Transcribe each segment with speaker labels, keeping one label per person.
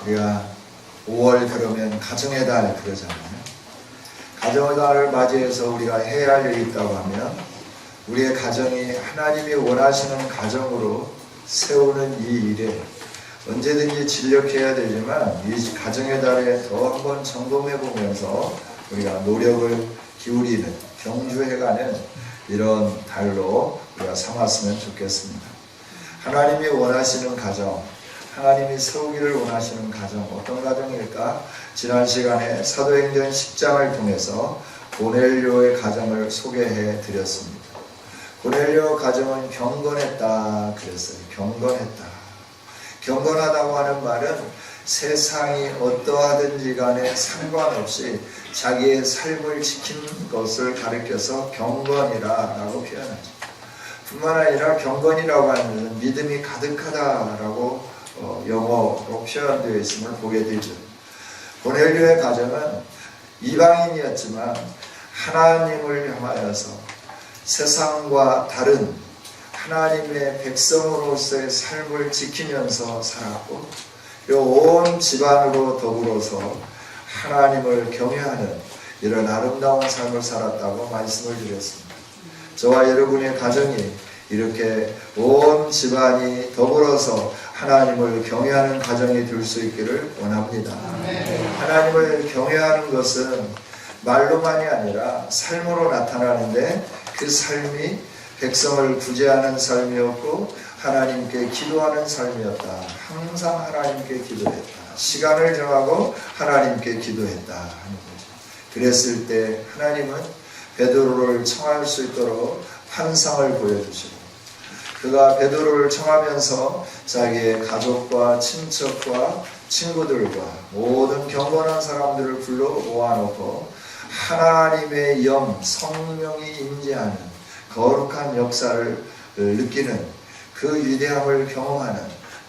Speaker 1: 우리가 5월 그러면 가정의 달 그러잖아요. 가정의 달을 맞이해서 우리가 해야 할 일이 있다고 하면 우리의 가정이 하나님이 원하시는 가정으로 세우는 이 일에 언제든지 진력해야 되지만 이 가정의 달에 더 한번 점검해 보면서 우리가 노력을 기울이는, 경주해가는 이런 달로 우리가 삼았으면 좋겠습니다. 하나님이 원하시는 가정, 하나님이 세우기를 원하시는 가정, 어떤 가정일까? 지난 시간에 사도행전 10장을 통해서 고넬료의 가정을 소개해 드렸습니다. 고넬료 가정은 경건했다 그랬어요. 경건했다. 경건하다고 하는 말은 세상이 어떠하든지 간에 상관없이 자기의 삶을 지킨 것을 가리켜서 경건이라고 표현하죠. 뿐만 아니라 경건이라고 하는 것은 믿음이 가득하다라고 영어로 표현되어 있음을 보게 되죠. 고넬료의 가정은 이방인이었지만 하나님을 향하여서 세상과 다른 하나님의 백성으로서의 삶을 지키면서 살았고 온 집안으로 더불어서 하나님을 경외하는 이런 아름다운 삶을 살았다고 말씀을 드렸습니다. 저와 여러분의 가정이 이렇게 온 집안이 더불어서 하나님을 경외하는 가정이 될 수 있기를 원합니다. 하나님을 경외하는 것은 말로만이 아니라 삶으로 나타나는데 그 삶이 백성을 구제하는 삶이었고 하나님께 기도하는 삶이었다. 항상 하나님께 기도했다. 시간을 정하고 하나님께 기도했다 하는 거죠. 그랬을 때 하나님은 베드로를 청할 수 있도록 환상을 보여주시고 그가 베드로를 청하면서 자기의 가족과 친척과 친구들과 모든 경건한 사람들을 불러 모아놓고 하나님의 영, 성령이 임재하는 거룩한 역사를 느끼는 그 위대함을 경험하는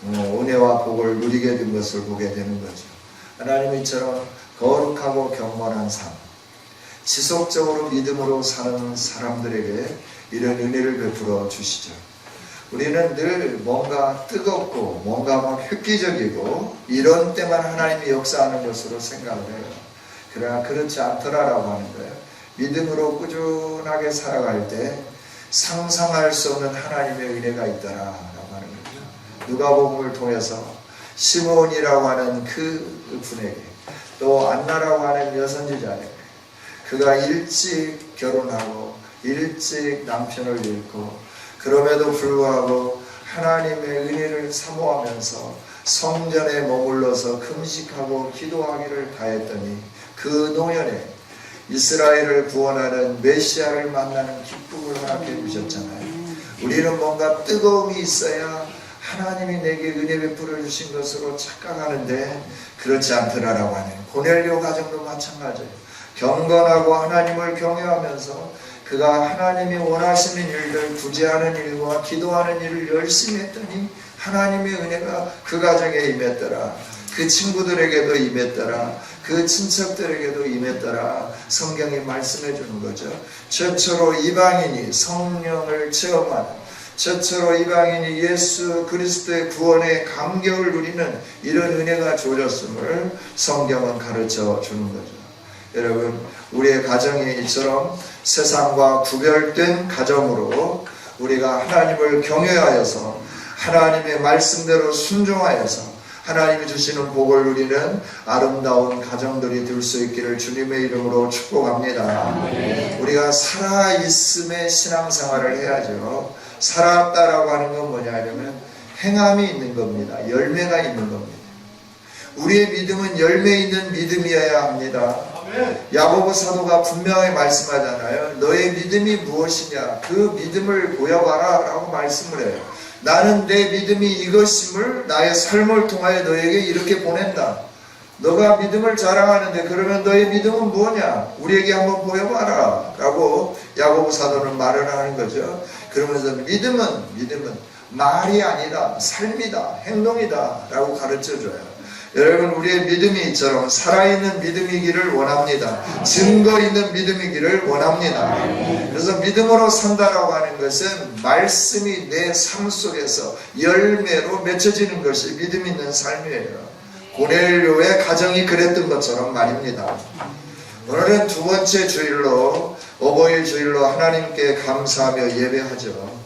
Speaker 1: 은혜와 복을 누리게 된 것을 보게 되는 거죠. 하나님은 이처럼 거룩하고 경건한 삶, 지속적으로 믿음으로 사는 사람들에게 이런 은혜를 베풀어 주시죠. 우리는 늘 뭔가 뜨겁고 뭔가 막 획기적이고 이런 때만 하나님이 역사하는 것으로 생각을 해요. 그러나 그렇지 않더라라고 하는 거예요. 믿음으로 꾸준하게 살아갈 때 상상할 수 없는 하나님의 은혜가 있다라고 하는 거죠. 누가복음을 통해서 시몬이라고 하는 그 분에게 또 안나라고 하는 여선지자에게 그가 일찍 결혼하고 일찍 남편을 잃고 그럼에도 불구하고 하나님의 은혜를 사모하면서 성전에 머물러서 금식하고 기도하기를 다했더니 그 노년에 이스라엘을 구원하는 메시아를 만나는 기쁨을 허락해 주셨잖아요. 우리는 뭔가 뜨거움이 있어야 하나님이 내게 은혜 베풀어 주신 것으로 착각하는데 그렇지 않더라라고 하네요. 고넬료 가정도 마찬가지예요. 경건하고 하나님을 경외하면서 그가 하나님이 원하시는 일들, 구제하는 일과 기도하는 일을 열심히 했더니 하나님의 은혜가 그 가정에 임했더라. 그 친구들에게도 임했더라. 그 친척들에게도 임했더라. 성경이 말씀해 주는 거죠. 저처로 이방인이 성령을 체험하는, 저처로 이방인이 예수 그리스도의 구원의 감격을 누리는 이런 은혜가 주어졌음을 성경은 가르쳐 주는 거죠. 여러분, 우리의 가정이 이처럼 세상과 구별된 가정으로 우리가 하나님을 경외하여서 하나님의 말씀대로 순종하여서 하나님이 주시는 복을 누리는 아름다운 가정들이 될 수 있기를 주님의 이름으로 축복합니다. 우리가 살아있음의 신앙생활을 해야죠. 살았다라고 하는 건 뭐냐 하면 행함이 있는 겁니다. 열매가 있는 겁니다. 우리의 믿음은 열매 있는 믿음이어야 합니다. 야고보 사도가 분명히 말씀하잖아요. 너의 믿음이 무엇이냐? 그 믿음을 보여봐라 라고 말씀을 해요. 나는 내 믿음이 이것임을 나의 삶을 통하여 너에게 이렇게 보낸다. 너가 믿음을 자랑하는데 그러면 너의 믿음은 뭐냐? 우리에게 한번 보여봐라 라고 야고보 사도는 말을 하는 거죠. 그러면서 믿음은 말이 아니다. 삶이다. 행동이다 라고 가르쳐줘요. 여러분, 우리의 믿음이 이처럼 살아있는 믿음이기를 원합니다. 증거 있는 믿음이기를 원합니다. 그래서 믿음으로 산다라고 하는 것은 말씀이 내 삶 속에서 열매로 맺혀지는 것이 믿음 있는 삶이에요. 고넬료의 가정이 그랬던 것처럼 말입니다. 오늘은 두 번째 주일로, 어버이 주일로 하나님께 감사하며 예배하죠.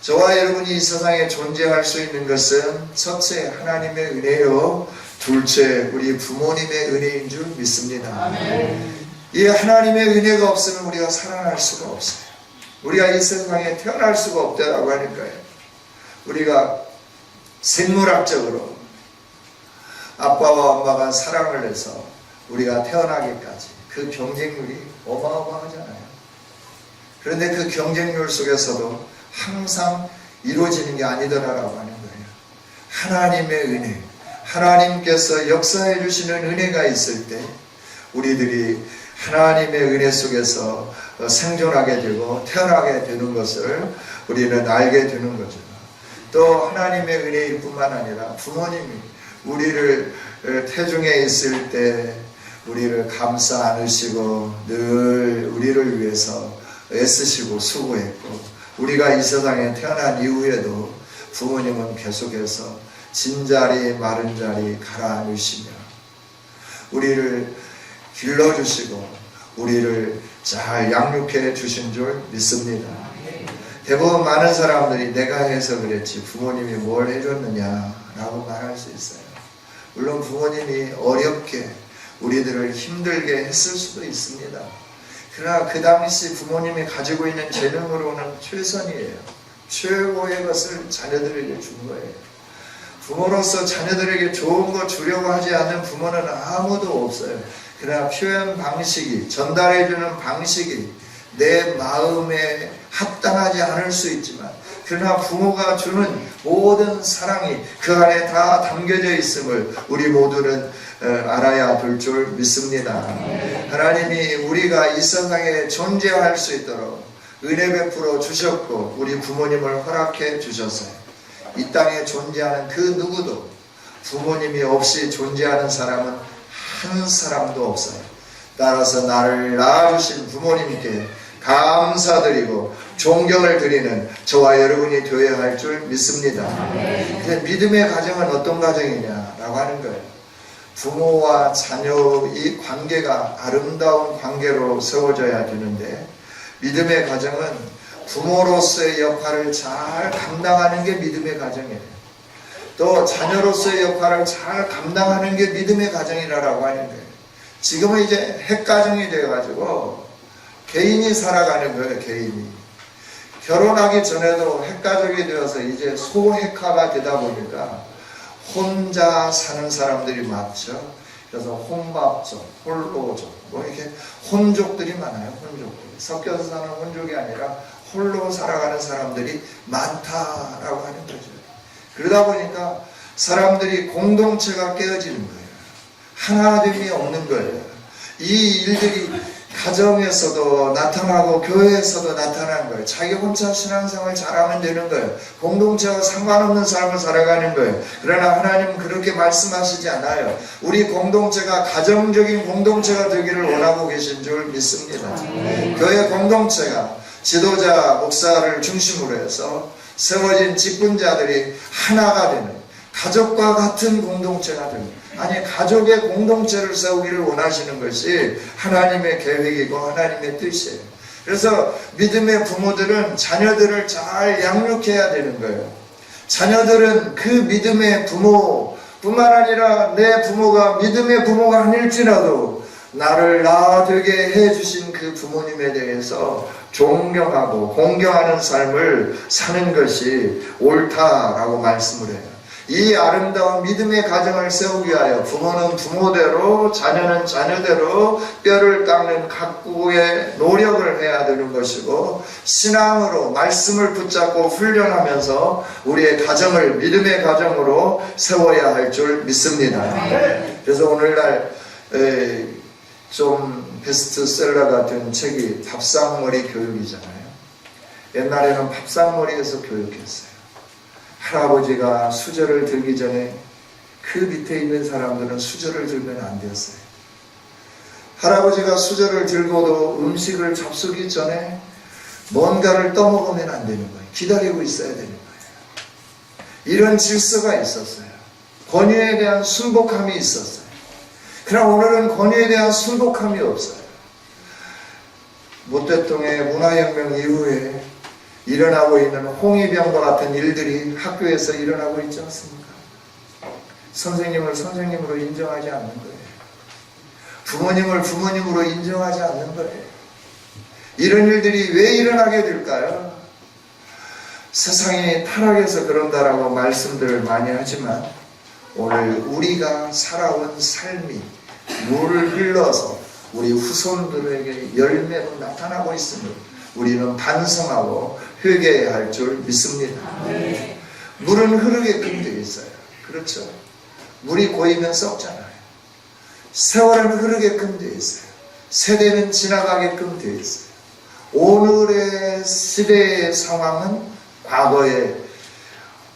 Speaker 1: 저와 여러분이 이 세상에 존재할 수 있는 것은 첫째 하나님의 은혜요, 둘째 우리 부모님의 은혜인 줄 믿습니다. 아멘. 이 하나님의 은혜가 없으면 우리가 살아날 수가 없어요. 우리가 이 세상에 태어날 수가 없다라고 하는 거예요. 우리가 생물학적으로 아빠와 엄마가 사랑을 해서 우리가 태어나기까지 그 경쟁률이 어마어마하잖아요. 그런데 그 경쟁률 속에서도 항상 이루어지는 게 아니더라라고 하는 거예요. 하나님의 은혜, 하나님께서 역사해 주시는 은혜가 있을 때 우리들이 하나님의 은혜 속에서 생존하게 되고 태어나게 되는 것을 우리는 알게 되는 거죠. 또 하나님의 은혜일 뿐만 아니라 부모님이 우리를 태중에 있을 때 우리를 감싸 안으시고 늘 우리를 위해서 애쓰시고 수고했고, 우리가 이 세상에 태어난 이후에도 부모님은 계속해서 진자리 마른 자리 갈아안으시며 우리를 길러주시고 우리를 잘 양육해 주신 줄 믿습니다. 대부분 많은 사람들이 내가 해서 그랬지 부모님이 뭘 해줬느냐라고 말할 수 있어요. 물론 부모님이 어렵게 우리들을 힘들게 했을 수도 있습니다. 그러나 그 당시 부모님이 가지고 있는 재능으로는 최선이에요. 최고의 것을 자녀들에게 준 거예요. 부모로서 자녀들에게 좋은 거 주려고 하지 않는 부모는 아무도 없어요. 그러나 표현 방식이, 전달해주는 방식이 내 마음에 합당하지 않을 수 있지만, 그러나 부모가 주는 모든 사랑이 그 안에 다 담겨져 있음을 우리 모두는 알아야 될 줄 믿습니다. 하나님이 우리가 이 세상에 존재할 수 있도록 은혜 베풀어 주셨고 우리 부모님을 허락해 주셨어요. 이 땅에 존재하는 그 누구도 부모님이 없이 존재하는 사람은 한 사람도 없어요. 따라서 나를 낳아주신 부모님께 감사드리고 존경을 드리는 저와 여러분이 되어야 할 줄 믿습니다. 믿음의 가정은 어떤 가정이냐라고 하는 거예요. 부모와 자녀의 관계가 아름다운 관계로 세워져야 되는데, 믿음의 가정은 부모로서의 역할을 잘 감당하는 게 믿음의 가정이에요. 또 자녀로서의 역할을 잘 감당하는 게 믿음의 가정이라고 하는 거예요. 지금은 이제 핵가정이 되어가지고 개인이 살아가는 거예요. 개인이 결혼하기 전에도 핵가족이 되어서 이제 소핵화가 되다 보니까 혼자 사는 사람들이 많죠. 그래서 혼밥족, 홀로족, 뭐 이렇게 혼족들이 많아요. 혼족들이 섞여서 사는 혼족이 아니라 홀로 살아가는 사람들이 많다라고 하는 거죠. 그러다 보니까 사람들이 공동체가 깨어지는 거예요. 하나됨이 없는 거예요. 이 일들이 가정에서도 나타나고 교회에서도 나타나는 거예요. 자기 혼자 신앙생활 잘하면 되는 거예요. 공동체와 상관없는 삶을 살아가는 거예요. 그러나 하나님은 그렇게 말씀하시지 않아요. 우리 공동체가 가정적인 공동체가 되기를 원하고 계신 줄 믿습니다. 교회 공동체가 지도자, 목사를 중심으로 해서 세워진 직분자들이 하나가 되는 가족과 같은 공동체가 됩니다. 아니, 가족의 공동체를 세우기를 원하시는 것이 하나님의 계획이고 하나님의 뜻이에요. 그래서 믿음의 부모들은 자녀들을 잘 양육해야 되는 거예요. 자녀들은 그 믿음의 부모뿐만 아니라 내 부모가 믿음의 부모가 아닐지라도 나를 낳아되게 해주신 그 부모님에 대해서 존경하고 공경하는 삶을 사는 것이 옳다라고 말씀을 해요. 이 아름다운 믿음의 가정을 세우기 위하여 부모는 부모대로, 자녀는 자녀대로 뼈를 깎는 각국의 노력을 해야 되는 것이고, 신앙으로 말씀을 붙잡고 훈련하면서 우리의 가정을 믿음의 가정으로 세워야 할 줄 믿습니다. 그래서 오늘날 좀 베스트셀러 같은 책이 밥상머리 교육이잖아요. 옛날에는 밥상머리에서 교육했어요. 할아버지가 수저를 들기 전에 그 밑에 있는 사람들은 수저를 들면 안 되었어요. 할아버지가 수저를 들고도 음식을 잡수기 전에 뭔가를 떠먹으면 안 되는 거예요. 기다리고 있어야 되는 거예요. 이런 질서가 있었어요. 권위에 대한 순복함이 있었어요. 그러나 오늘은 권위에 대한 순복함이 없어요. 모택동의 문화혁명 이후에 일어나고 있는 홍위병과 같은 일들이 학교에서 일어나고 있지 않습니까? 선생님을 선생님으로 인정하지 않는 거예요. 부모님을 부모님으로 인정하지 않는 거예요. 이런 일들이 왜 일어나게 될까요? 세상이 타락해서 그런다라고 말씀들을 많이 하지만 오늘 우리가 살아온 삶이 물을 흘러서 우리 후손들에게 열매로 나타나고 있음을 우리는 반성하고 회개해야 할 줄 믿습니다. 물은 흐르게끔 되어 있어요. 그렇죠? 물이 고이면 썩잖아요. 세월은 흐르게끔 되어 있어요. 세대는 지나가게끔 되어 있어요. 오늘의 시대의 상황은 과거에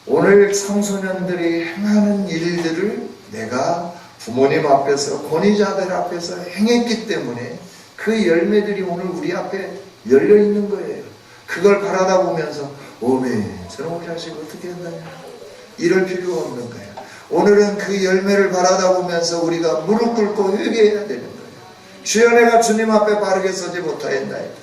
Speaker 1: 오늘 청소년들이 행하는 일들을 내가 부모님 앞에서 권위자들 앞에서 행했기 때문에 그 열매들이 오늘 우리 앞에 열려 있는 거예요. 그걸 바라다 보면서 오메 저놈 자식 어떻게 했느냐 이럴 필요가 없는 거예요. 오늘은 그 열매를 바라다 보면서 우리가 무릎 꿇고 회개해야 되는 거예요. 주여 내가 주님 앞에 바르게 서지 못하였나이다.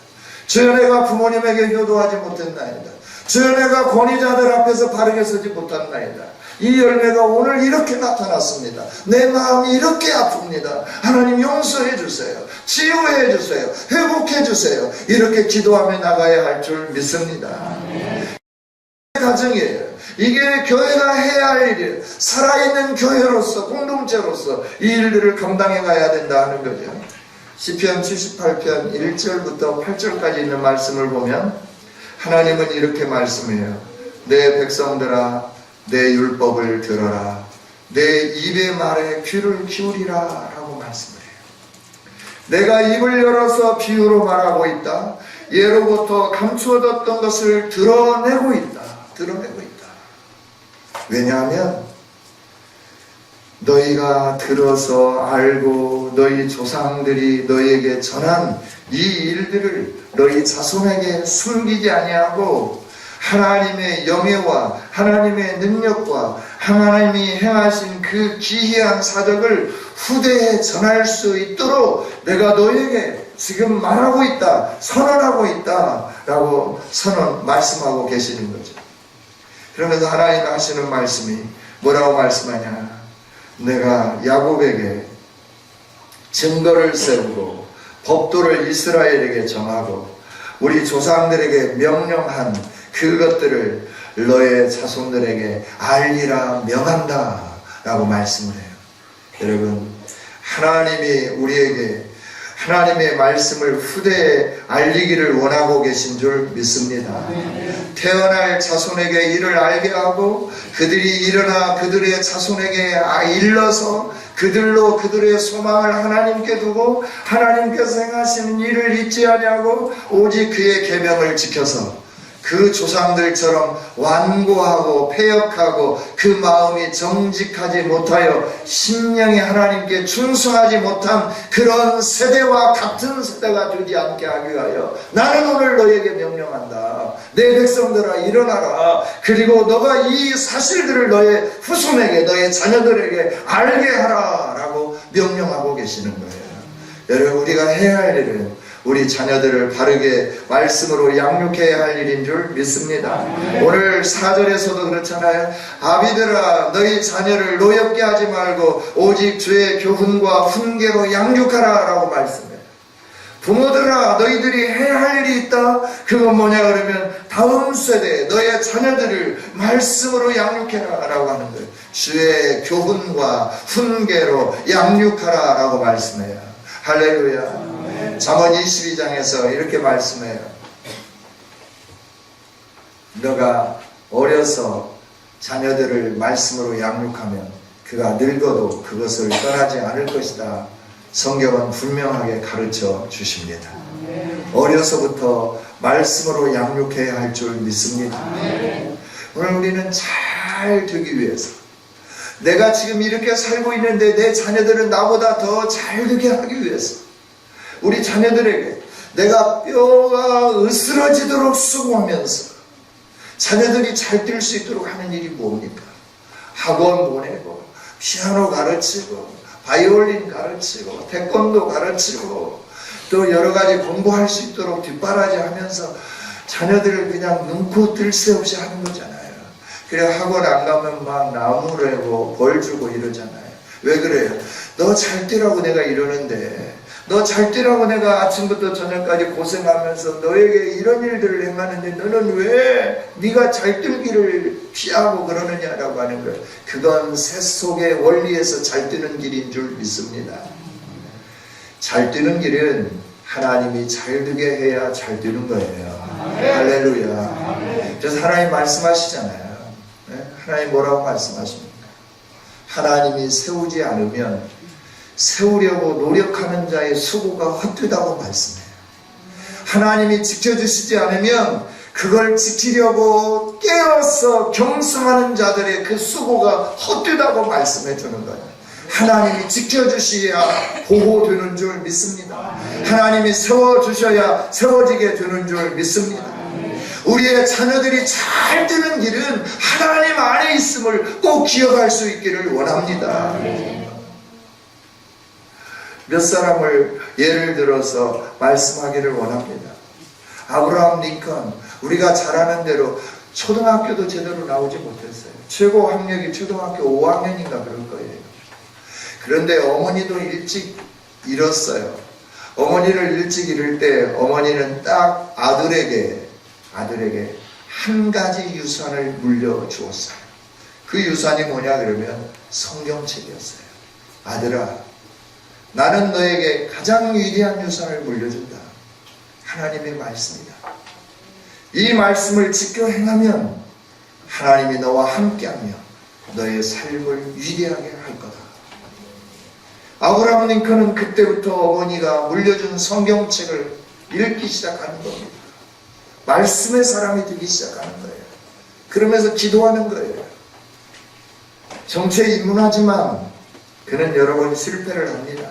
Speaker 1: 주여 내가 부모님에게 효도하지 못했나이다. 주여 내가 권위자들 앞에서 바르게 서지 못했나이다. 이 열매가 오늘 이렇게 나타났습니다. 내 마음이 이렇게 아픕니다. 하나님 용서해 주세요. 치유해 주세요. 회복해 주세요. 이렇게 기도하며 나가야 할 줄 믿습니다. 가정이에요. 이게 교회가 해야 할 일이에요. 살아있는 교회로서 공동체로서 이 일들을 감당해 가야 된다 하는 거죠. 시편 78편 1절부터 8절까지 있는 말씀을 보면 하나님은 이렇게 말씀해요. 내 백성들아 내 율법을 들어라. 내 입의 말에 귀를 기울이라 라고 말씀해요. 내가 입을 열어서 비유로 말하고 있다. 예로부터 감추어뒀던 것을 드러내고 있다. 왜냐하면 너희가 들어서 알고 너희 조상들이 너희에게 전한 이 일들을 너희 자손에게 숨기지 아니하고 하나님의 영예와 하나님의 능력과 하나님이 행하신 그 기이한 사적을 후대에 전할 수 있도록 내가 너희에게 지금 말하고 있다, 선언하고 있다 라고 말씀하고 계시는 거죠. 그러면서 하나님 하시는 말씀이 뭐라고 말씀하냐? 내가 야곱에게 증거를 세우고 법도를 이스라엘에게 정하고 우리 조상들에게 명령한 그것들을 너의 자손들에게 알리라 명한다 라고 말씀을 해요. 여러분, 하나님이 우리에게 하나님의 말씀을 후대에 알리기를 원하고 계신 줄 믿습니다. 태어날 자손에게 이를 알게 하고 그들이 일어나 그들의 자손에게 일러서 그들로 그들의 소망을 하나님께 두고 하나님께서 행하시는 일을 잊지 아니하고 오직 그의 계명을 지켜서 그 조상들처럼 완고하고 패역하고 그 마음이 정직하지 못하여 심령이 하나님께 충성하지 못한 그런 세대와 같은 세대가 되지 않게 하기 위하여 나는 오늘 너에게 명령한다. 내 백성들아 일어나라. 그리고 너가 이 사실들을 너의 후손에게 너의 자녀들에게 알게 하라 라고 명령하고 계시는 거예요. 여러분, 우리가 해야 할 일은 우리 자녀들을 바르게 말씀으로 양육해야 할 일인 줄 믿습니다. 오늘 4절에서도 그렇잖아요. 아비들아 너희 자녀를 노엽게 하지 말고 오직 주의 교훈과 훈계로 양육하라 라고 말씀해요. 부모들아 너희들이 해야 할 일이 있다. 그건 뭐냐 그러면 다음 세대에 너의 자녀들을 말씀으로 양육해라 라고 하는 거예요. 주의 교훈과 훈계로 양육하라 라고 말씀해요. 할렐루야. 잠언 22장에서 이렇게 말씀해요. 너가 어려서 자녀들을 말씀으로 양육하면 그가 늙어도 그것을 떠나지 않을 것이다. 성경은 분명하게 가르쳐 주십니다. 어려서부터 말씀으로 양육해야 할 줄 믿습니다. 오늘 우리는 잘 되기 위해서 내가 지금 이렇게 살고 있는데 내 자녀들은 나보다 더 잘 되게 하기 위해서 우리 자녀들에게 내가 뼈가 으스러지도록 수고하면서 자녀들이 잘 될 수 있도록 하는 일이 뭡니까? 학원 보내고 피아노 가르치고 바이올린 가르치고 태권도 가르치고 또 여러 가지 공부할 수 있도록 뒷바라지 하면서 자녀들을 그냥 눈코 뜰 새 없이 하는 거잖아요. 그래 학원 안 가면 막 나무래고 벌 주고 이러잖아요. 왜 그래요? 너 잘 뛰라고 내가 이러는데, 너 잘 뛰라고 내가 아침부터 저녁까지 고생하면서 너에게 이런 일들을 행하는데 너는 왜 네가 잘 뛰기를 피하고 그러느냐라고 하는 거예요. 그건 세속의 원리에서 잘 뛰는 길인 줄 믿습니다. 잘 뛰는 길은 하나님이 잘 되게 해야 잘 뛰는 거예요. 할렐루야. 그래서 하나님 말씀하시잖아요. 하나님 뭐라고 말씀하십니까? 하나님이 세우지 않으면 세우려고 노력하는 자의 수고가 헛되다고 말씀해요. 하나님이 지켜주시지 않으면 그걸 지키려고 깨어서 경성하는 자들의 그 수고가 헛되다고 말씀해 주는 거예요. 하나님이 지켜주셔야 보호되는 줄 믿습니다. 하나님이 세워주셔야 세워지게 되는 줄 믿습니다. 우리의 자녀들이 잘 되는 길은 하나님 안에 있음을 꼭 기억할 수 있기를 원합니다. 몇 사람을 예를 들어서 말씀하기를 원합니다. 아브라함 링컨, 우리가 잘 아는 대로 초등학교도 제대로 나오지 못했어요. 최고 학력이 초등학교 5학년인가 그럴 거예요. 그런데 어머니도 일찍 잃었어요. 어머니를 일찍 잃을 때 어머니는 딱 아들에게 한 가지 유산을 물려주었어요. 그 유산이 뭐냐 그러면 성경책이었어요. 아들아, 나는 너에게 가장 위대한 유산을 물려준다. 하나님의 말씀이다. 이 말씀을 지켜 행하면 하나님이 너와 함께하며 너의 삶을 위대하게 할 거다. 아브라함 링컨은 그때부터 어머니가 물려준 성경책을 읽기 시작하는 겁니다. 말씀의 사람이 되기 시작하는 거예요. 그러면서 기도하는 거예요. 정체에 입문하지만 그는 여러 번 실패를 합니다.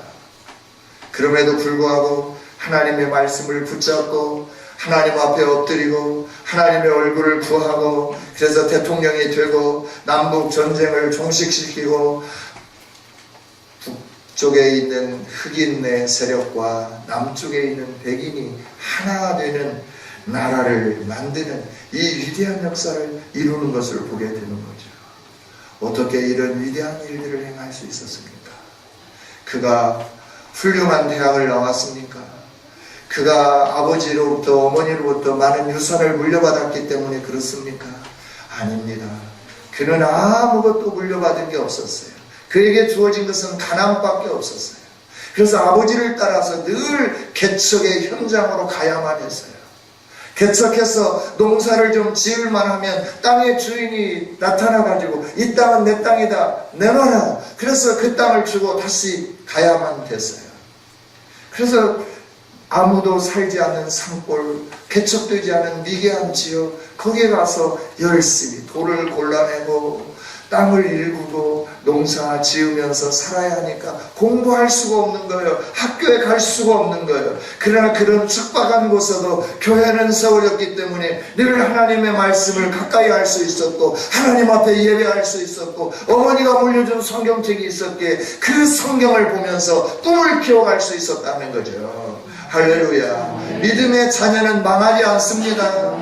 Speaker 1: 그럼에도 불구하고 하나님의 말씀을 붙잡고 하나님 앞에 엎드리고 하나님의 얼굴을 구하고, 그래서 대통령이 되고 남북 전쟁을 종식시키고 북쪽에 있는 흑인의 세력과 남쪽에 있는 백인이 하나 되는 나라를 만드는 이 위대한 역사를 이루는 것을 보게 되는 거죠. 어떻게 이런 위대한 일들을 행할 수 있었습니까? 그가 훌륭한 대학을 나왔습니까? 그가 아버지로부터 어머니로부터 많은 유산을 물려받았기 때문에 그렇습니까? 아닙니다. 그는 아무것도 물려받은 게 없었어요. 그에게 주어진 것은 가난밖에 없었어요. 그래서 아버지를 따라서 늘 개척의 현장으로 가야만 했어요. 개척해서 농사를 좀 지을만 하면 땅의 주인이 나타나가지고 이 땅은 내 땅이다, 내놔라. 그래서 그 땅을 주고 다시 가야만 됐어요. 그래서 아무도 살지 않는 산골, 개척되지 않은 미개한 지역, 거기에 가서 열심히 돌을 골라내고 땅을 일구고 농사 지으면서 살아야 하니까 공부할 수가 없는 거예요. 학교에 갈 수가 없는 거예요. 그러나 그런 척박한 곳에도 교회는 세워졌기 때문에 늘 하나님의 말씀을 가까이 할 수 있었고 하나님 앞에 예배할 수 있었고 어머니가 물려준 성경책이 있었기에 그 성경을 보면서 꿈을 키워갈 수 있었다는 거죠. 할렐루야. 믿음의 자녀는 망하지 않습니다.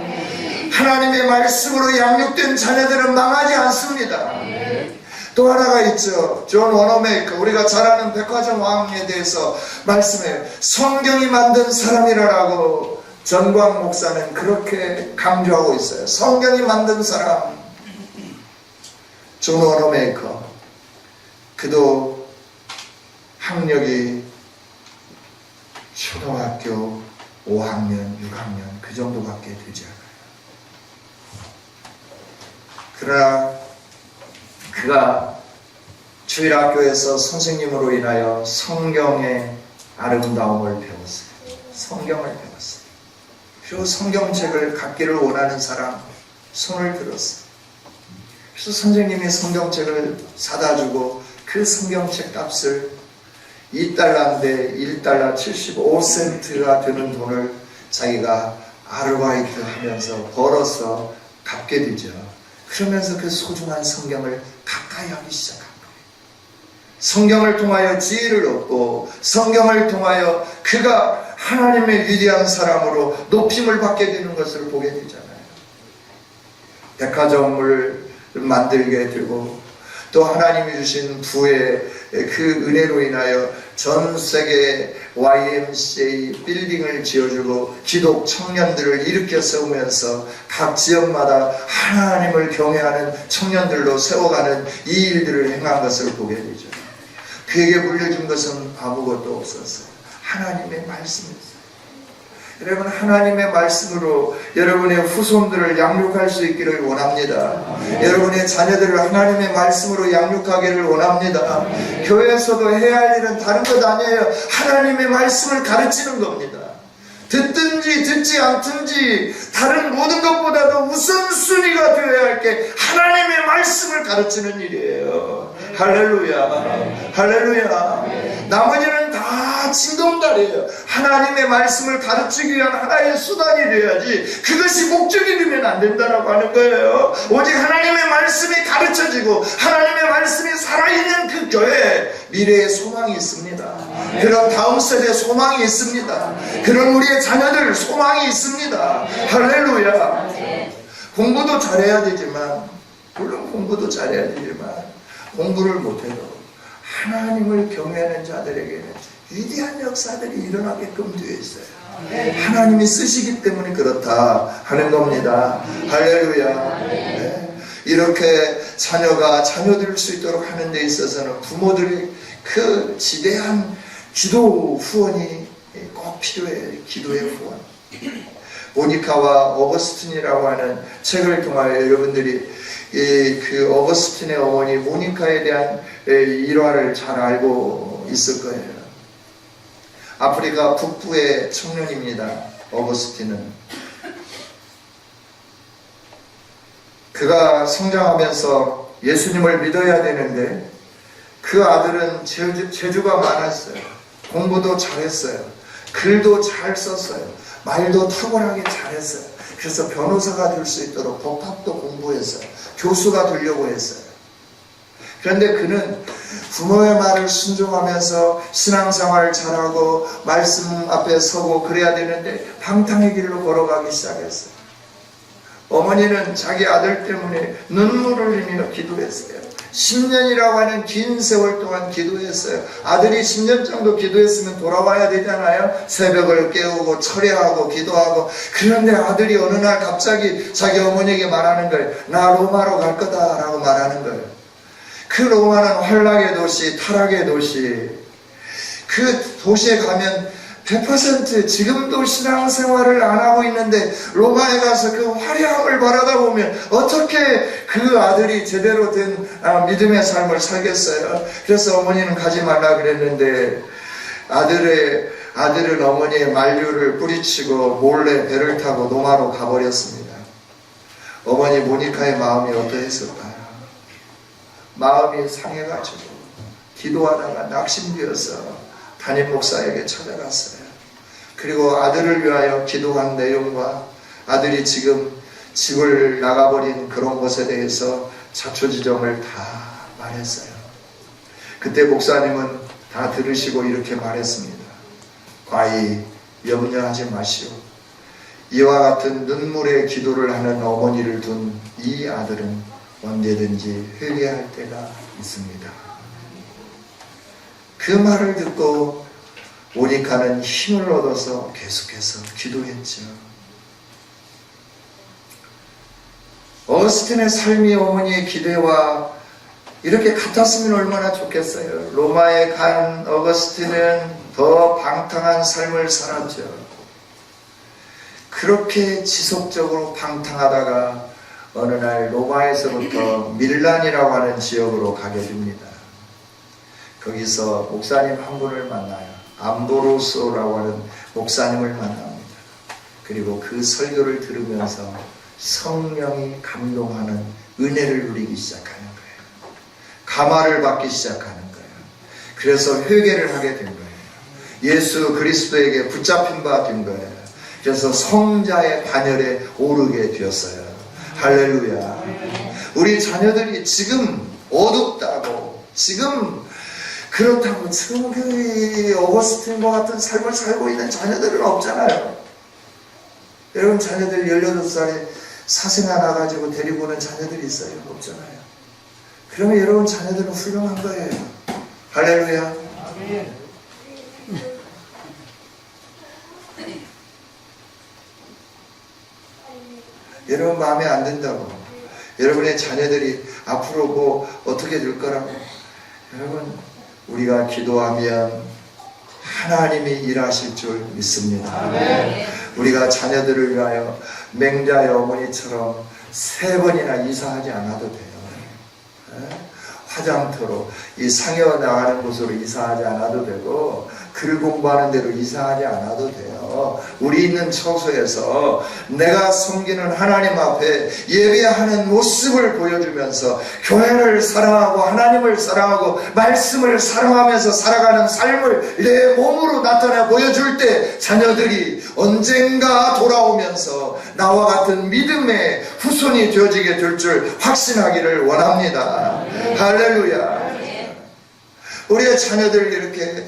Speaker 1: 하나님의 말씀으로 양육된 자녀들은 망하지 않습니다. 또 하나가 있죠. 존 워너메이커, 우리가 잘 아는 백화점 왕에 대해서 말씀해요. 성경이 만든 사람이라고 전광 목사는 그렇게 강조하고 있어요. 성경이 만든 사람. 존 워너메이커, 그도 학력이 초등학교 5학년, 6학년 그 정도밖에 되지 않아요. 그러나 그가 주일학교에서 선생님으로 인하여 성경의 아름다움을 배웠어요. 성경을 배웠어요. 그리고 성경책을 갖기를 원하는 사람 손을 들었어요. 그래서 선생님이 성경책을 사다 주고 그 성경책 값을 2달러인데 1달러 75센트가 되는 돈을 자기가 아르바이트 하면서 벌어서 갚게 되죠. 그러면서 그 소중한 성경을 가까이 하기 시작한 거예요. 성경을 통하여 지혜를 얻고 성경을 통하여 그가 하나님의 위대한 사람으로 높임을 받게 되는 것을 보게 되잖아요. 백화점을 만들게 되고 또 하나님이 주신 부의 그 은혜로 인하여 전 세계 YMCA 빌딩을 지어주고 기독 청년들을 일으켜 세우면서 각 지역마다 하나님을 경외하는 청년들로 세워가는 이 일들을 행한 것을 보게 되죠. 그에게 물려준 것은 아무것도 없었어요. 하나님의 말씀이었어요. 여러분, 하나님의 말씀으로 여러분의 후손들을 양육할 수 있기를 원합니다. 여러분의 자녀들을 하나님의 말씀으로 양육하기를 원합니다. 교회에서도 해야 할 일은 다른 것 아니에요. 하나님의 말씀을 가르치는 겁니다. 듣든지 듣지 않든지 다른 모든 것보다도 우선순위가 되어야 할 게 하나님의 말씀을 가르치는 일이에요. 할렐루야, 할렐루야. 나머지는 다 진동달이에요. 하나님의 말씀을 가르치기 위한 하나의 수단이 되어야지 그것이 목적이 되면 안 된다라고 하는 거예요. 오직 하나님의 말씀이 가르쳐지고 하나님의 말씀이 살아있는 그 교회에 미래의 소망이 있습니다. 그런 다음 세대의 소망이 있습니다. 그런 우리의 자녀들 소망이 있습니다. 할렐루야. 공부도 잘해야 되지만, 물론 공부도 잘해야 되지만 공부를 못해도 하나님을 경외하는 자들에게는 위대한 역사들이 일어나게끔 되어 있어요. 하나님이 쓰시기 때문에 그렇다 하는 겁니다. 할렐루야. 네. 이렇게 자녀가 자녀될 수 있도록 하는 데 있어서는 부모들의 그 지대한 기도 후원이 꼭 필요해요. 기도의 후원. 모니카와 어거스틴이라고 하는 책을 통하여 여러분들이 그 어거스틴의 어머니 모니카에 대한 일화를 잘 알고 있을 거예요. 아프리카 북부의 청년입니다. 어거스틴은. 그가 성장하면서 예수님을 믿어야 되는데 그 아들은 재주가 많았어요. 공부도 잘했어요. 글도 잘 썼어요. 말도 탁월하게 잘했어요. 그래서 변호사가 될 수 있도록 법학도 공부했어요. 교수가 되려고 했어요. 그런데 그는 부모의 말을 순종하면서 신앙생활을 잘하고 말씀 앞에 서고 그래야 되는데 방탕의 길로 걸어가기 시작했어요. 어머니는 자기 아들 때문에 눈물을 흘리며 기도했어요. 10년이라고 하는 긴 세월 동안 기도했어요. 아들이 10년 정도 기도했으면 돌아와야 되잖아요. 새벽을 깨우고 철야하고 기도하고. 그런데 아들이 어느 날 갑자기 자기 어머니에게 말하는 거예요. 나 로마로 갈 거다 라고 말하는 거예요. 그 로마는 환락의 도시, 타락의 도시. 그 도시에 가면 100% 지금도 신앙생활을 안 하고 있는데 로마에 가서 그 화려함을 바라다 보면 어떻게 그 아들이 제대로 된 믿음의 삶을 살겠어요. 그래서 어머니는 가지 말라 그랬는데 아들은 어머니의 만류를 뿌리치고 몰래 배를 타고 로마로 가버렸습니다. 어머니 모니카의 마음이 어떠했을까요? 마음이 상해가지고 기도하다가 낙심되어서 담임 목사에게 찾아갔어요. 그리고 아들을 위하여 기도한 내용과 아들이 지금 집을 나가버린 그런 것에 대해서 자초지종을 다 말했어요. 그때 목사님은 다 들으시고 이렇게 말했습니다. 과히 염려하지 마시오. 이와 같은 눈물의 기도를 하는 어머니를 둔 이 아들은 언제든지 회개할 때가 있습니다. 그 말을 듣고 모니카는 힘을 얻어서 계속해서 기도했죠. 어거스틴의 삶이 어머니의 기대와 이렇게 같았으면 얼마나 좋겠어요. 로마에 간 어거스틴은 더 방탕한 삶을 살았죠. 그렇게 지속적으로 방탕하다가 어느 날 로마에서부터 밀란이라고 하는 지역으로 가게 됩니다. 거기서 목사님 한 분을 만나요. 암브로소라고 하는 목사님을 만납니다. 그리고 그 설교를 들으면서 성령이 감동하는 은혜를 누리기 시작하는 거예요. 감화를 받기 시작하는 거예요. 그래서 회개를 하게 된 거예요. 예수 그리스도에게 붙잡힌 바 된 거예요. 그래서 성자의 반열에 오르게 되었어요. 할렐루야. 우리 자녀들이 지금 어둡다고 지금 그렇다고 성경의 어거스틴과 같은 삶을 살고 있는 자녀들은 없잖아요. 여러분 자녀들 18살에 사생아 나가지고 데리고 오는 자녀들이 있어요? 없잖아요. 그러면 여러분 자녀들은 훌륭한 거예요. 할렐루야. 여러분 마음에 안 든다고, 여러분의 자녀들이 앞으로 뭐 어떻게 될 거라고, 여러분 우리가 기도하면 하나님이 일하실 줄 믿습니다. 우리가 자녀들을 위하여 맹자의 어머니처럼 3번이나 이사하지 않아도 돼요. 화장터로 이 상여 나가는 곳으로 이사하지 않아도 되고, 글 공부하는 데로 이사하지 않아도 돼요. 우리 있는 처소에서 내가 섬기는 하나님 앞에 예배하는 모습을 보여주면서 교회를 사랑하고 하나님을 사랑하고 말씀을 사랑하면서 살아가는 삶을 내 몸으로 나타내 보여줄 때 자녀들이 언젠가 돌아오면서 나와 같은 믿음의 후손이 되어지게 될 줄 확신하기를 원합니다. 할렐루야. 우리의 자녀들을 이렇게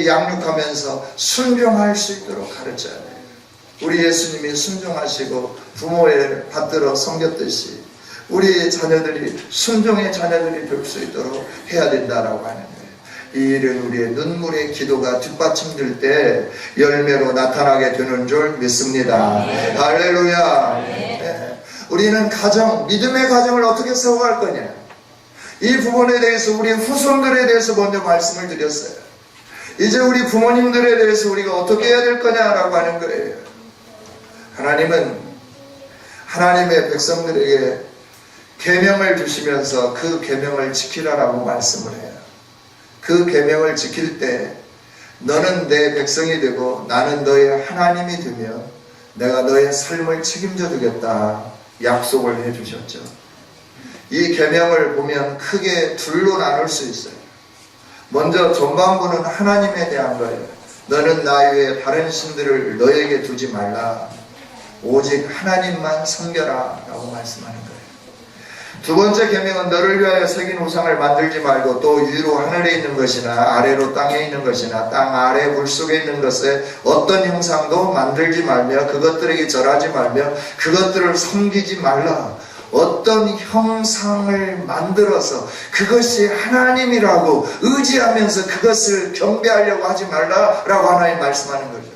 Speaker 1: 양육하면서 순종할 수 있도록 가르쳐야 돼요. 우리 예수님이 순종하시고 부모의 받들어 섬겼듯이 우리 자녀들이 순종의 자녀들이 될 수 있도록 해야 된다라고 하는 거예요. 이 일은 우리의 눈물의 기도가 뒷받침될 때 열매로 나타나게 되는 줄 믿습니다. 할렐루야. 네. 우리는 가정, 믿음의 가정을 어떻게 세워갈 거냐, 이 부분에 대해서 우리 후손들에 대해서 먼저 말씀을 드렸어요. 이제 우리 부모님들에 대해서 우리가 어떻게 해야 될 거냐라고 하는 거예요. 하나님은 하나님의 백성들에게 계명을 주시면서 그 계명을 지키라라고 말씀을 해요. 그 계명을 지킬 때 너는 내 백성이 되고 나는 너의 하나님이 되며 내가 너의 삶을 책임져 주겠다 약속을 해 주셨죠. 이 계명을 보면 크게 둘로 나눌 수 있어요. 먼저 전반부는 하나님에 대한 거예요. 너는 나 외에 다른 신들을 너에게 두지 말라. 오직 하나님만 섬겨라 라고 말씀하는 거예요. 두 번째 계명은 너를 위하여 새긴 우상을 만들지 말고 또 위로 하늘에 있는 것이나 아래로 땅에 있는 것이나 땅 아래 물속에 있는 것에 어떤 형상도 만들지 말며 그것들에게 절하지 말며 그것들을 섬기지 말라. 어떤 형상을 만들어서 그것이 하나님이라고 의지하면서 그것을 경배하려고 하지 말라라고 하나님 말씀하는 거죠.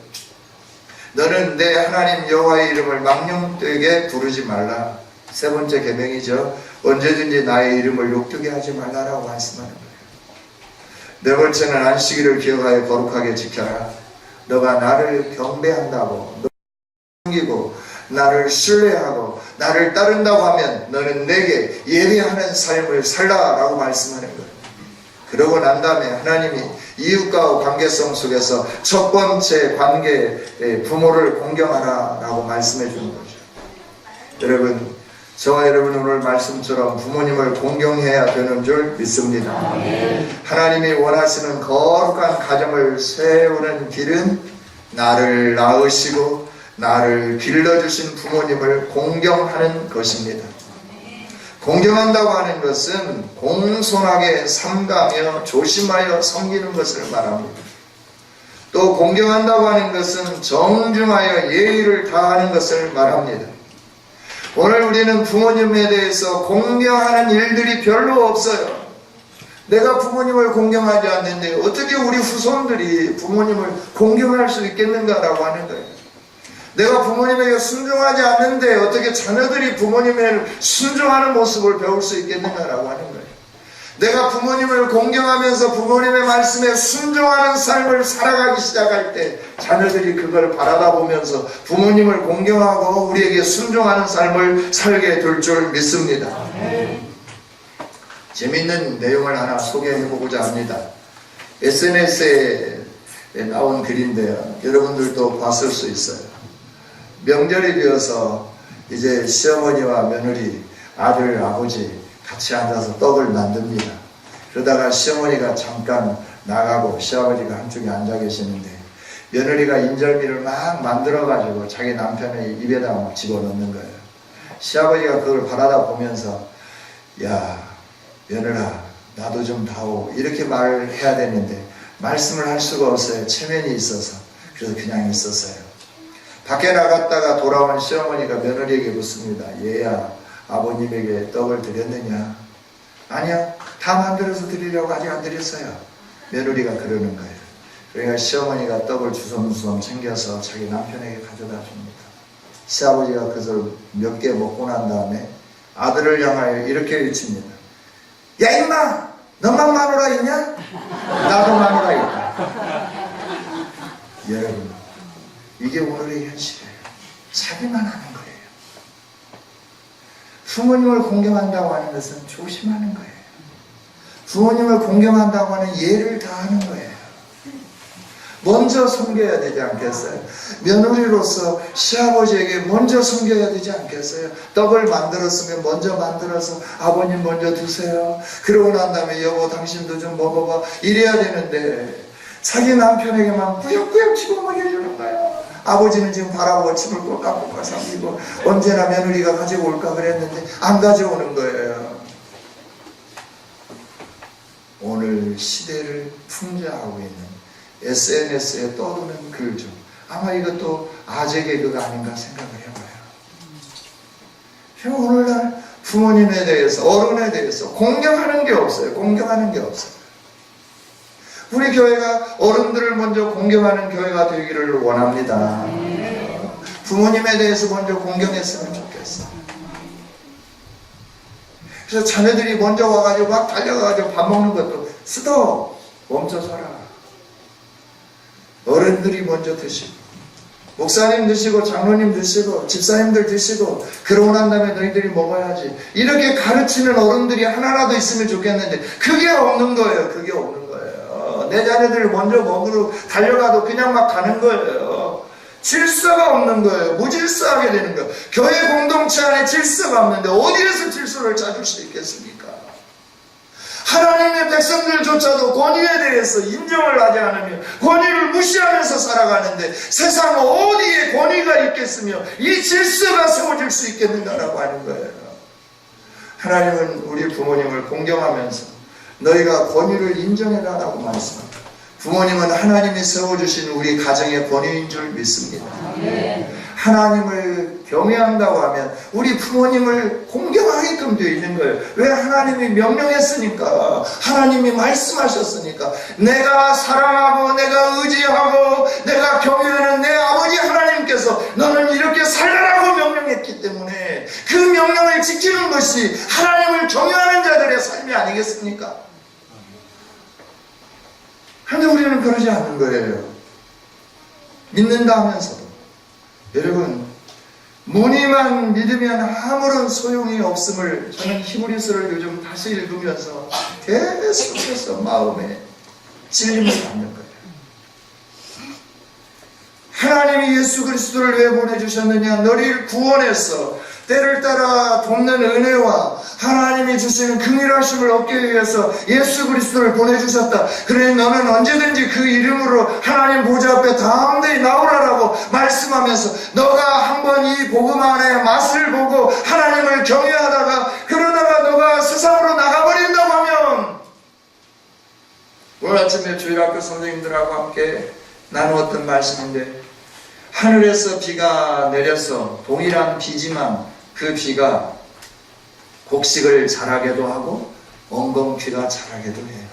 Speaker 1: 너는 내 하나님 여호와의 이름을 망령되게 부르지 말라. 세 번째 계명이죠. 언제든지 나의 이름을 욕되게 하지 말라라고 말씀하는 거예요. 네 번째는 안식일을 기억하여 거룩하게 지켜라. 너가 나를 경배한다고, 섬기고 나를 신뢰하고 나를 따른다고 하면 너는 내게 예배하는 삶을 살라라고 말씀하는 거예요. 그러고 난 다음에 하나님이 이웃과 관계성 속에서 첫 번째 관계, 부모를 공경하라라고 말씀해 주는 거죠. 여러분, 저와 여러분 오늘 말씀처럼 부모님을 공경해야 되는 줄 믿습니다. 하나님이 원하시는 거룩한 가정을 세우는 길은 나를 낳으시고 나를 길러주신 부모님을 공경하는 것입니다. 공경한다고 하는 것은 공손하게 삼가며 조심하여 섬기는 것을 말합니다. 또 공경한다고 하는 것은 정중하여 예의를 다하는 것을 말합니다. 오늘 우리는 부모님에 대해서 공경하는 일들이 별로 없어요. 내가 부모님을 공경하지 않는데 어떻게 우리 후손들이 부모님을 공경할 수 있겠는가라고 하는 거예요. 내가 부모님에게 순종하지 않는데 어떻게 자녀들이 부모님을 순종하는 모습을 배울 수 있겠는가라고 하는 거예요. 내가 부모님을 공경하면서 부모님의 말씀에 순종하는 삶을 살아가기 시작할 때 자녀들이 그걸 바라다 보면서 부모님을 공경하고 우리에게 순종하는 삶을 살게 될 줄 믿습니다. 재밌는 내용을 하나 소개해 보고자 합니다. SNS에 나온 글인데요. 여러분들도 봤을 수 있어요. 명절이 되어서 이제 시어머니와 며느리, 아들, 아버지 같이 앉아서 떡을 만듭니다. 그러다가 시어머니가 잠깐 나가고 시아버지가 한쪽에 앉아 계시는데 며느리가 인절미를 막 만들어가지고 자기 남편의 입에다가 막 집어넣는 거예요. 시아버지가 그걸 바라다 보면서 야 며느라 나도 좀 다오 이렇게 말을 해야 되는데 말씀을 할 수가 없어요. 체면이 있어서. 그래서 그냥 있었어요. 밖에 나갔다가 돌아온 시어머니가 며느리에게 묻습니다. 얘야, 아버님에게 떡을 드렸느냐? 아니요, 다 만들어서 드리려고 아직 안 드렸어요. 며느리가 그러는 거예요. 그러니까 시어머니가 떡을 주섬주섬 챙겨서 자기 남편에게 가져다 줍니다. 시아버지가 그것을 몇 개 먹고 난 다음에 아들을 향하여 이렇게 외칩니다. 야 임마! 너만 마누라 있냐? 나도 마누라 있다. 여러분, 이게 오늘의 현실이에요. 자기만 하는 거예요. 부모님을 공경한다고 하는 것은 조심하는 거예요. 부모님을 공경한다고 하는 예를 다하는 거예요. 먼저 섬겨야 되지 않겠어요? 며느리로서 시아버지에게 먼저 섬겨야 되지 않겠어요? 떡을 만들었으면 먼저 만들어서 아버님 먼저 드세요. 그러고 난 다음에 여보 당신도 좀 먹어봐. 이래야 되는데 자기 남편에게만 꾸역꾸역 치고 먹여주는 거예요. 아버지는 지금 바라보고 침을 꼴깍꼴깍 삼키고 언제나 며느리가 가지고 올까 그랬는데 안 가져오는 거예요. 오늘 시대를 풍자하고 있는 SNS에 떠도는 글 중 아마 이것도 아재 개그가 아닌가 생각을 해봐요. 오늘날 부모님에 대해서 어른에 대해서 공경하는 게 없어요. 공경하는 게 없어요. 우리 교회가 어른들을 먼저 공경하는 교회가 되기를 원합니다. 부모님에 대해서 먼저 공경했으면 좋겠어요. 그래서 자녀들이 먼저 와가지고 막 달려가가지고 밥 먹는 것도 스톱! 멈춰서라. 어른들이 먼저 드시고 목사님 드시고 장로님 드시고 집사님들 드시고 그러고 난 다음에 너희들이 먹어야지. 이렇게 가르치는 어른들이 하나라도 있으면 좋겠는데 그게 없는 거예요. 그게 없는 거예요. 내 자녀들을 먼저 먹으러 달려가도 그냥 막 가는 거예요. 질서가 없는 거예요. 무질서하게 되는 거예요. 교회 공동체 안에 질서가 없는데 어디에서 질서를 찾을 수 있겠습니까? 하나님의 백성들조차도 권위에 대해서 인정을 하지 않으며 권위를 무시하면서 살아가는데 세상 어디에 권위가 있겠으며 이 질서가 세워질 수 있겠는가라고 하는 거예요. 하나님은 우리 부모님을 공경하면서 너희가 권위를 인정해라라고 말씀합니다. 부모님은 하나님이 세워주신 우리 가정의 권위인 줄 믿습니다. 하나님을 경외한다고 하면 우리 부모님을 공경하게끔 되어 있는 거예요. 왜? 하나님이 명령했으니까, 하나님이 말씀하셨으니까. 내가 사랑하고 내가 의지하고 내가 경외하는 내 아버지 하나님께서 너는 이렇게 살라라고 명령했기 때문에 그 명령을 지키는 것이 하나님을 경외하는 자들의 삶이 아니겠습니까? 그런데 우리는 그러지 않는 거예요. 믿는다 하면서도. 여러분, 무늬만 믿으면 아무런 소용이 없음을 저는 히브리서를 요즘 다시 읽으면서 계속해서 마음에 찔림을 받는 거예요. 하나님이 예수 그리스도를 왜 보내주셨느냐? 너희를 구원해서 때를 따라 돕는 은혜와 하나님이 주시는 긍휼하심을 얻기 위해서 예수 그리스도를 보내주셨다. 그러니 너는 언제든지 그 이름으로 하나님 보좌 앞에 담대히 나오라라고 말씀하면서 너가 한번 이 복음 안에 맛을 보고 하나님을 경외하다가 그러다가 너가 세상으로 나가버린다고 하면 오늘 아침에 주일학교 선생님들하고 함께 나누었던 말씀인데 하늘에서 비가 내려서 동일한 비지만 그 비가 곡식을 자라게도 하고 엉겅퀴가 자라게도 해요.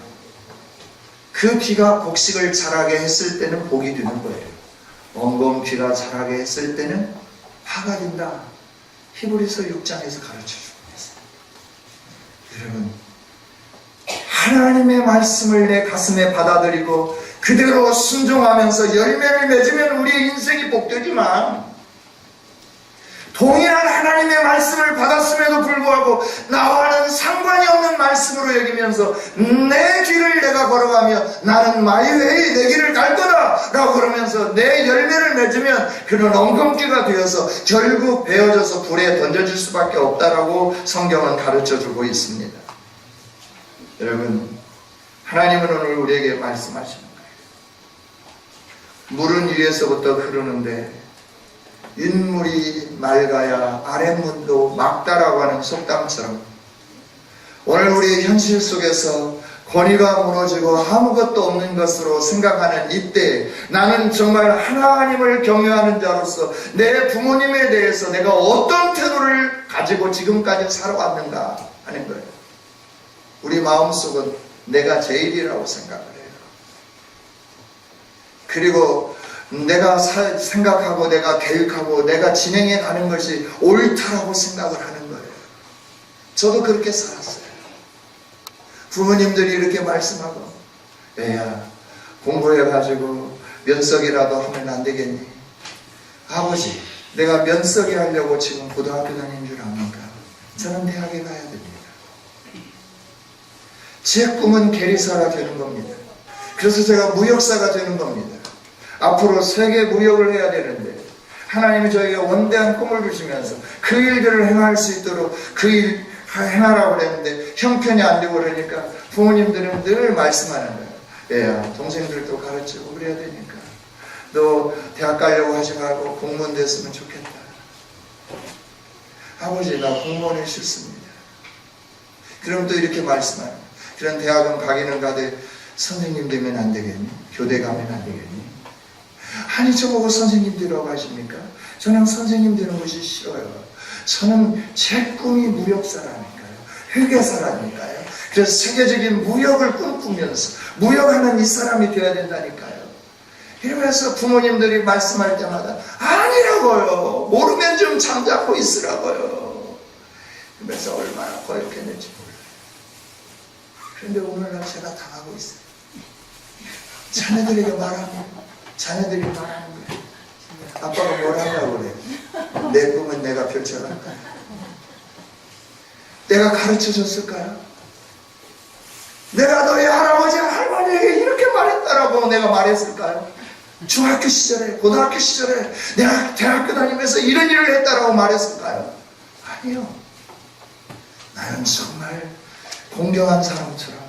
Speaker 1: 그 비가 곡식을 자라게 했을 때는 복이 되는 거예요. 엉겅퀴가 자라게 했을 때는 화가 된다. 히브리서 6장에서 가르쳐주고 있어요. 여러분, 하나님의 말씀을 내 가슴에 받아들이고 그대로 순종하면서 열매를 맺으면 우리의 인생이 복되지만 동일한 하나님의 말씀을 받았음에도 불구하고 나와는 상관이 없는 말씀으로 여기면서 내 길을 내가 걸어가며 나는 my way 내 길을 갈 거다 라고 그러면서 내 열매를 맺으면 그는 엉겅퀴가 되어서 결국 베어져서 불에 던져질 수밖에 없다라고 성경은 가르쳐주고 있습니다. 여러분, 하나님은 오늘 우리에게 말씀하시는 거예요. 물은 위에서부터 흐르는데 윗물이 맑아야 아랫물도 맑다라고 하는 속담처럼 오늘 우리의 현실 속에서 권위가 무너지고 아무것도 없는 것으로 생각하는 이때 나는 정말 하나님을 경외하는 자로서 내 부모님에 대해서 내가 어떤 태도를 가지고 지금까지 살아왔는가 하는 거예요. 우리 마음속은 내가 제일이라고 생각을 해요. 그리고 내가 생각하고 내가 계획하고 내가 진행해 가는 것이 옳다라고 생각을 하는 거예요. 저도 그렇게 살았어요. 부모님들이 이렇게 말씀하고, 애야 공부해가지고 면석이라도 하면 안 되겠니? 아버지, 내가 면석이 하려고 지금 고등학교 다니는 줄 압니까? 저는 대학에 가야 됩니다. 제 꿈은 계리사가 되는 겁니다. 그래서 제가 무역사가 되는 겁니다. 앞으로 세계 무역을 해야 되는데 하나님이 저에게 원대한 꿈을 주시면서 그 일들을 행할 수 있도록 그 일 행하라고 그랬는데 형편이 안 되고 그러니까 부모님들은 늘 말씀하는 거예요. 얘야, 동생들도 가르치고 그래야 되니까 너 대학 가려고 하지 말고 공무원 됐으면 좋겠다. 아버지, 나 공무원이 싫습니다. 그럼 또 이렇게 말씀하는 거예요. 그런 대학은 가기는 가되 선생님 되면 안 되겠니? 교대 가면 안 되겠니? 아니, 저보고 선생님 되라고 하십니까? 저는 선생님 되는 것이 싫어요. 저는 제 꿈이 무역사라니까요. 회계사라니까요. 그래서 세계적인 무역을 꿈꾸면서 무역하는 이 사람이 되어야 된다니까요. 이러면서 부모님들이 말씀할 때마다 아니라고요. 모르면 좀 잠자코 있으라고요. 그래서 얼마나 거역했는지 몰라요. 그런데 오늘날 제가 당하고 있어요. 자녀들에게 말하면 자녀들이 말하는 거예요. 아빠가 뭘 하냐고 그래. 내 꿈은 내가 펼쳐갈까요? 내가 가르쳐줬을까요? 내가 너희 할아버지 할머니에게 이렇게 말했다라고 내가 말했을까요? 중학교 시절에, 고등학교 시절에 내가 대학교 다니면서 이런 일을 했다라고 말했을까요? 아니요. 나는 정말 공경한 사람처럼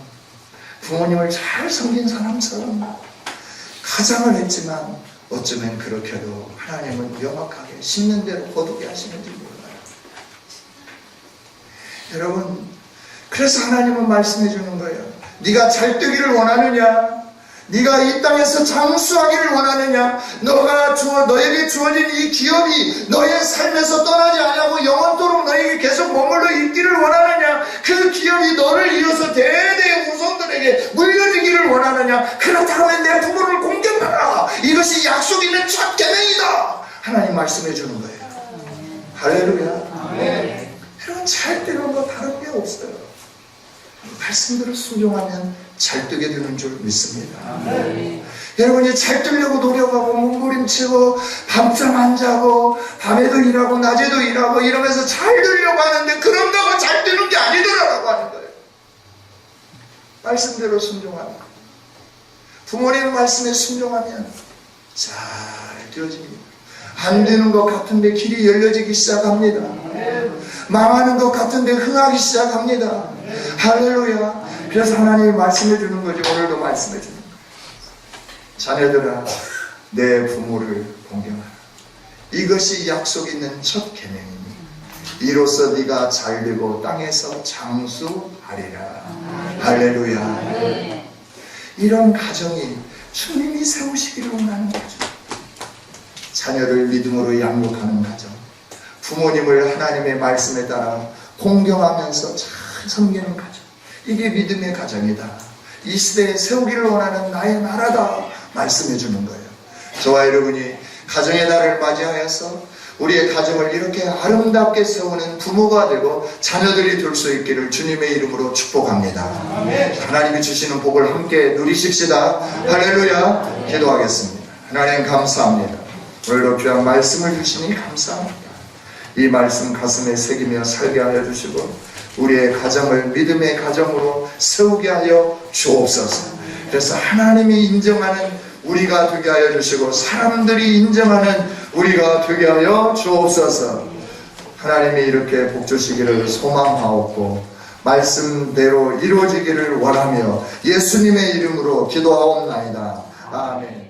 Speaker 1: 부모님을 잘 섬긴 사람처럼 가장을 했지만 어쩌면 그렇게도 하나님은 명확하게 심는 대로 거두게 하시는지 몰라요. 여러분, 그래서 하나님은 말씀해 주는 거예요. 네가 잘 되기를 원하느냐? 네가 이 땅에서 장수하기를 원하느냐? 너에게 주어진 이 기업이 너의 삶에서 떠나지 아니하고 영원토록 너에게 계속 머물러 있기를 원하느냐? 그 기업이 너를 이어서 대대의 후손들에게 물려주기를 원하느냐? 그렇다면 내 부모를 공경하라. 이것이 약속 있는 첫 계명이다. 하나님 말씀해 주는 거예요. 할렐루야. 여러분, 잘 되는 거 다른 게 없어요. 말씀대로 순종하면 잘 되게 되는 줄 믿습니다. 여러분이 잘 되려고 노력하고 몸부림치고 밤잠 안 자고 밤에도 일하고 낮에도 일하고 이러면서 잘 되려고 하는데 그런다고 잘 되는 게 아니더라라고 하는 거예요. 말씀대로 순종하면, 부모님 말씀에 순종하면 잘 되어집니다. 안 되는 것 같은데 길이 열려지기 시작합니다. 망하는 것 같은데 흥하기 시작합니다. 할렐루야. 그래서 하나님이 말씀해 주는 거지. 오늘도 말씀해 주는 거예요. 자녀들아, 내 부모를 공경하라. 이것이 약속 있는 첫 계명이니 이로써 네가 잘되고 땅에서 장수하리라. 할렐루야. 이런 가정이 주님이 세우시기를 원하는 거죠. 자녀를 믿음으로 양육하는 가정, 부모님을 하나님의 말씀에 따라 공경하면서 잘 섬기는 가정, 이게 믿음의 가정이다. 이 시대에 세우기를 원하는 나의 나라다 말씀해 주는 거예요. 저와 여러분이 가정의 날을 맞이하여서 우리의 가정을 이렇게 아름답게 세우는 부모가 되고 자녀들이 될 수 있기를 주님의 이름으로 축복합니다. 아멘. 하나님이 주시는 복을 함께 누리십시다. 할렐루야. 기도하겠습니다. 하나님 감사합니다. 오늘도 귀한 말씀을 주시니 감사합니다. 이 말씀 가슴에 새기며 살게 하여 주시고 우리의 가정을 믿음의 가정으로 세우게 하여 주옵소서. 그래서 하나님이 인정하는 우리가 되게 하여 주시고 사람들이 인정하는 우리가 되게 하여 주옵소서. 하나님이 이렇게 복 주시기를 소망하옵고 말씀대로 이루어지기를 원하며 예수님의 이름으로 기도하옵나이다. 아멘.